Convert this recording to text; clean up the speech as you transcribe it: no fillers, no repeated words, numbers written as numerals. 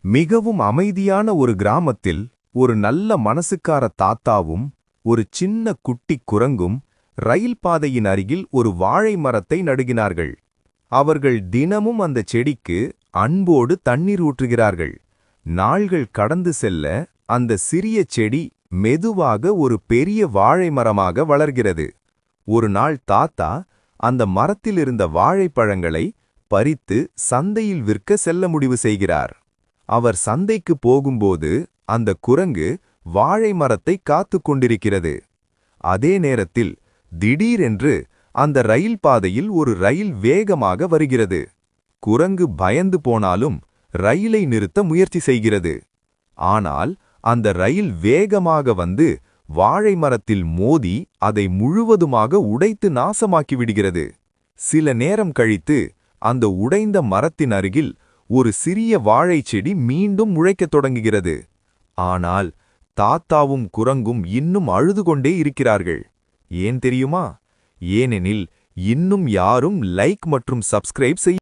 மிகவும் அமைதியான ஒரு கிராமத்தில் ஒரு நல்ல மனசுக்கார தாத்தாவும் ஒரு சின்ன குட்டி குரங்கும் ரயில் பாதையின் அருகில் ஒரு வாழை மரத்தை நடுகினார்கள். அவர்கள் தினமும் அந்த செடிக்கு அன்போடு தண்ணீர் ஊற்றுகிறார்கள். நாள்கள் கடந்து செல்ல அந்த சிறிய செடி மெதுவாக ஒரு பெரிய வாழை மரமாக வளர்கிறது. ஒரு நாள் தாத்தா அந்த மரத்திலிருந்த வாழைப்பழங்களை பறித்து சந்தையில் விற்க செல்ல முடிவு செய்கிறார். அவர் சந்தைக்கு போகும்போது அந்த குரங்கு வாழை மரத்தை காத்துக் கொண்டிருக்கிறது. அதே நேரத்தில் திடீரென்று அந்த ரயில் பாதையில் ஒரு ரயில் வேகமாக வருகிறது. குரங்கு பயந்து போனாலும் ரயிலை நிறுத்த முயற்சி செய்கிறது. ஆனால் அந்த ரயில் வேகமாக வந்து வாழை மரத்தில் மோதி அதை முழுவதுமாக உடைத்து நாசமாக்கி விடுகிறது. சில நேரம் கழித்து அந்த உடைந்த மரத்தின் அருகில் ஒரு சிறிய வாழைச் செடி மீண்டும் முளைக்கத் தொடங்குகிறது. ஆனால் தாத்தாவும் குரங்கும் இன்னும் அழுது கொண்டே இருக்கிறார்கள். ஏன் தெரியுமா? ஏனெனில் இன்னும் யாரும் லைக் மற்றும் சப்ஸ்கிரைப் செய்ய